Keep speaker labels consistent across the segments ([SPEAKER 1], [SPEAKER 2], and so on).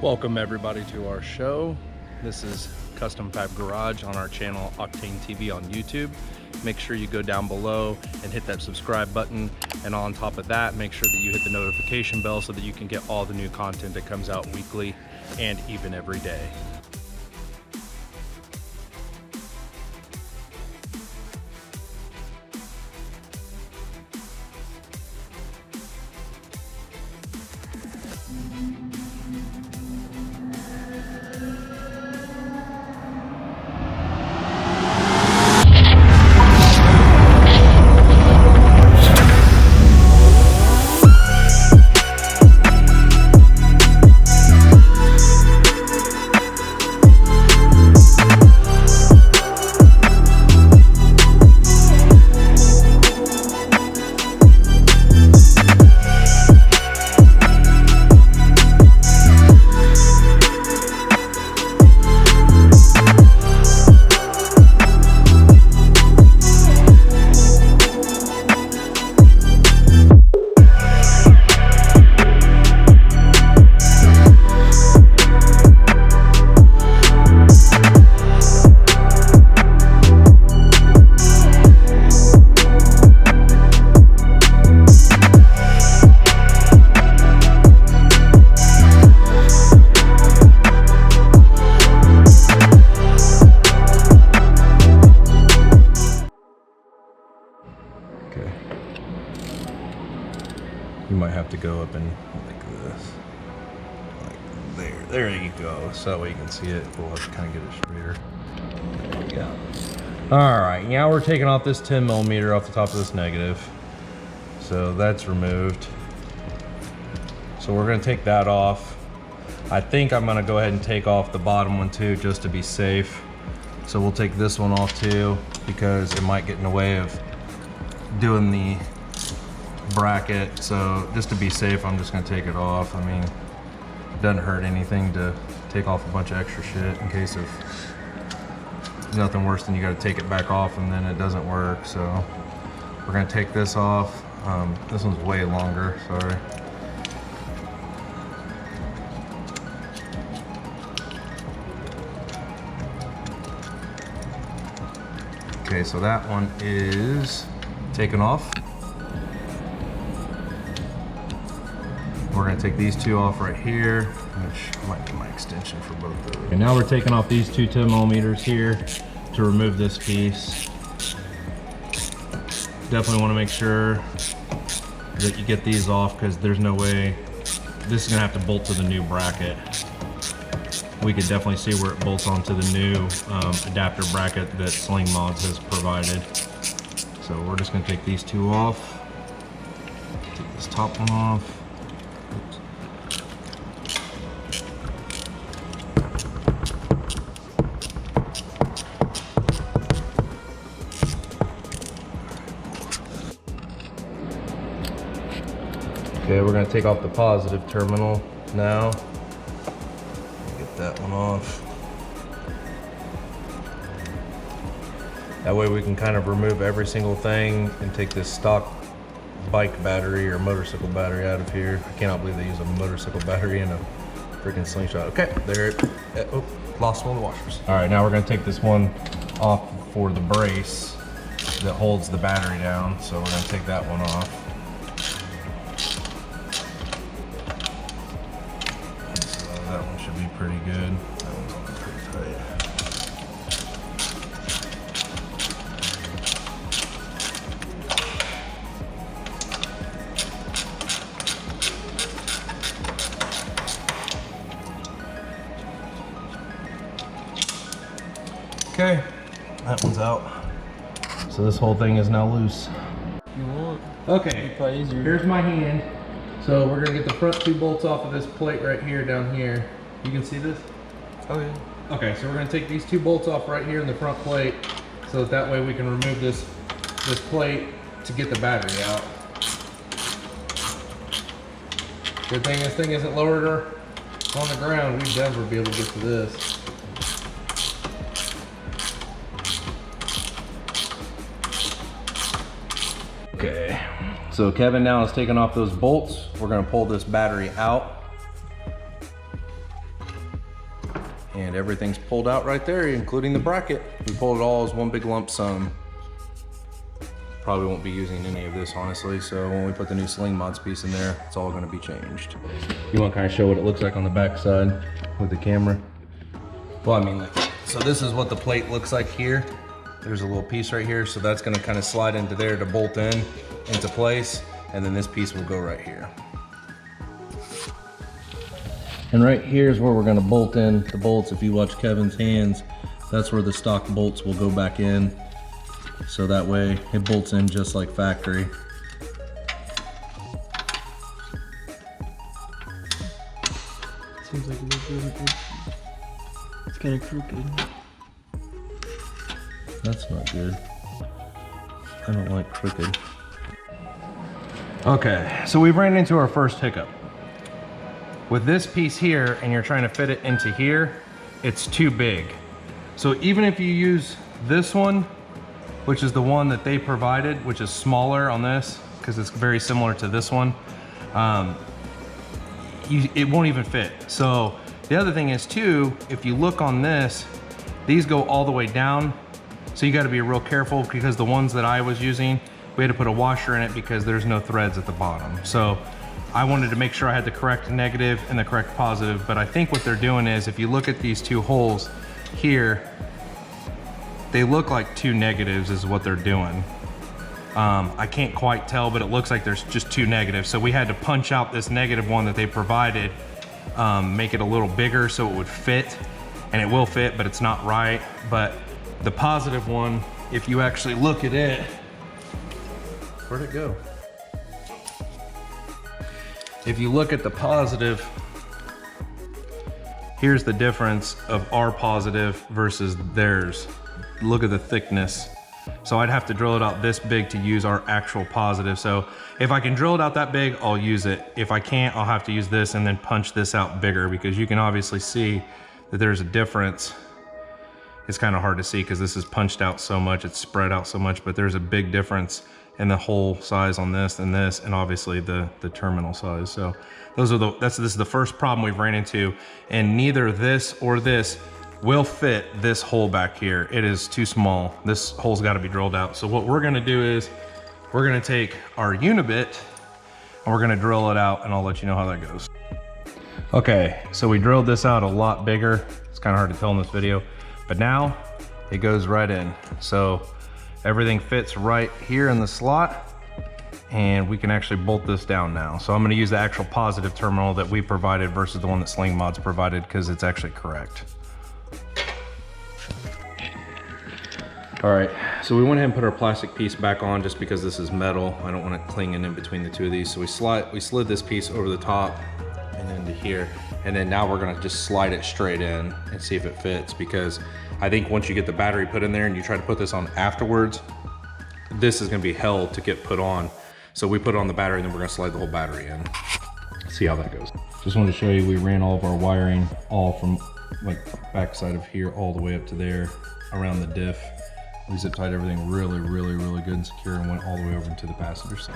[SPEAKER 1] Welcome everybody to our show. This is Custom Fab Garage on our channel Octane TV on YouTube. Make sure you go down below and hit that subscribe button, and on top of that make sure that you hit the notification bell so that you can get all the new content that comes out weekly and even every day. You might have to go up and like this, like there you go, so that way you can see it. We'll have to kind of get it straighter. There you go. All right, now we're taking off this 10mm off the top of this negative, so that's removed. So we're going to take that off. I think I'm going to go ahead and take off the bottom one too, just to be safe. So we'll take this one off too, because it might get in the way of doing the bracket. So just to be safe, I'm just going to take it off. I mean, it doesn't hurt anything to take off a bunch of extra shit in case of nothing worse than you got to take it back off and then it doesn't work. So we're going to take this off. This one's way longer, sorry. Okay, so that one is taken off. We're going to take these two off right here, which might be my extension for both of them. And now we're taking off these two 10mm here to remove this piece. Definitely want to make sure that you get these off, because there's no way this is going to have to bolt to the new bracket. We could definitely see where it bolts onto the new adapter bracket that SLINGMODS has provided. So we're just going to take these two off. Take this top one off. Okay, we're going to take off the positive terminal now. Get that one off. That way we can kind of remove every single thing and take this stock bike battery or motorcycle battery out of here. I cannot believe they use a motorcycle battery in a freaking slingshot. Okay, there it, oh, lost one of the washers. All right, now we're going to take this one off for the brace that holds the battery down. So we're going to take that one off. That one should be pretty good. That one's pretty tight. Okay, that one's out. So this whole thing is now loose. Okay, here's my hand. So we're gonna get the front two bolts off of this plate right here, down here. You can see this?
[SPEAKER 2] Oh yeah.
[SPEAKER 1] Okay, so we're gonna take these two bolts off right here in the front plate, so that way we can remove this plate to get the battery out. Good thing this thing isn't lowered on the ground. We'd never be able to get to this. Okay, so Kevin now is taking off those bolts. We're gonna pull this battery out. And everything's pulled out right there, including the bracket. We pulled it all as one big lump sum. Probably won't be using any of this, honestly, so when we put the new SLINGMODS piece in there, it's all gonna be changed. You wanna kind of show what it looks like on the back side with the camera? Well, I mean, like, so this is what the plate looks like here. There's a little piece right here, so that's gonna kind of slide into there to bolt into place, and then this piece will go right here. And right here is where we're gonna bolt in the bolts. If you watch Kevin's hands, that's where the stock bolts will go back in. So that way it bolts in just like factory.
[SPEAKER 2] Seems like it looks really good. It's kind of crooked.
[SPEAKER 1] That's not good. I don't like crooked. Okay, so we've ran into our first hiccup. With this piece here, and you're trying to fit it into here, it's too big. So even if you use this one, which is the one that they provided, which is smaller on this, because it's very similar to this one, it won't even fit. So the other thing is too, if you look on this, these go all the way down. So you gotta be real careful, because the ones that I was using, we had to put a washer in it because there's no threads at the bottom. So I wanted to make sure I had the correct negative and the correct positive, but I think what they're doing is, if you look at these two holes here, they look like two negatives is what they're doing. I can't quite tell, but it looks like there's just two negatives. So we had to punch out this negative one that they provided, make it a little bigger so it would fit, and it will fit, but it's not right. But the positive one, if you actually look at it, where'd it go? If you look at the positive, here's the difference of our positive versus theirs. Look at the thickness. So I'd have to drill it out this big to use our actual positive. So if I can drill it out that big, I'll use it. If I can't, I'll have to use this and then punch this out bigger, because you can obviously see that there's a difference. It's kind of hard to see because this is punched out so much, it's spread out so much, but there's a big difference in the hole size on this, and obviously the terminal size. So those are this is the first problem we've ran into, and neither this or this will fit this hole back here. It is too small. This hole's got to be drilled out. So what we're going to do is we're going to take our unibit and we're going to drill it out, and I'll let you know how that goes. Okay, so we drilled this out a lot bigger. It's kind of hard to tell in this video, but now it goes right in. So everything fits right here in the slot, and we can actually bolt this down now. So I'm going to use the actual positive terminal that we provided versus the one that SLINGMODS provided, because it's actually correct. All right, so we went ahead and put our plastic piece back on just because this is metal. I don't want it clinging in between the two of these. So we slid this piece over the top and into here. And then now we're gonna just slide it straight in and see if it fits, because I think once you get the battery put in there and you try to put this on afterwards, this is gonna be hell to get put on. So we put it on the battery, and then we're gonna slide the whole battery in. See how that goes. Just wanted to show you, we ran all of our wiring all from like backside of here all the way up to there around the diff. We zip tied everything really good and secure, and went all the way over to the passenger side.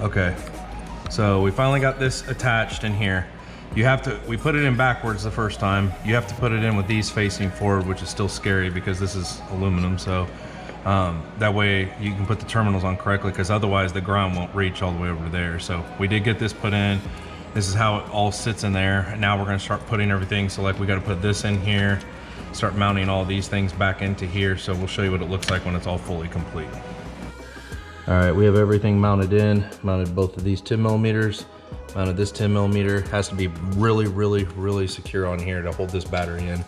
[SPEAKER 1] Okay, so we finally got this attached in here. We put it in backwards the first time. You have to put it in with these facing forward, which is still scary because this is aluminum. So that way you can put the terminals on correctly, because otherwise the ground won't reach all the way over to there. So we did get this put in. This is how it all sits in there. And now we're gonna start putting everything. So like we gotta put this in here, start mounting all these things back into here. So we'll show you what it looks like when it's all fully complete. All right, we have everything mounted in, mounted both of these 10 millimeters, mounted this 10 millimeter. Has to be really secure on here to hold this battery in.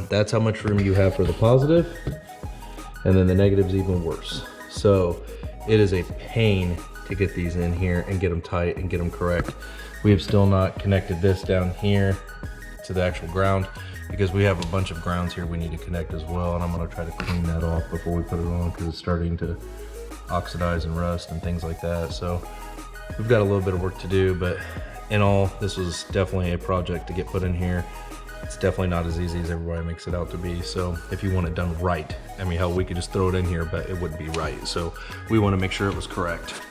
[SPEAKER 1] That's how much room you have for the positive, and then the negative's even worse. So it is a pain to get these in here and get them tight and get them correct. We have still not connected this down here to the actual ground, because we have a bunch of grounds here we need to connect as well, and I'm gonna try to clean that off before we put it on, because it's starting to oxidize and rust and things like that. So we've got a little bit of work to do, but in all, this was definitely a project to get put in here. It's definitely not as easy as everybody makes it out to be. So if you want it done right, I mean, hell, we could just throw it in here, but it wouldn't be right. So we want to make sure it was correct.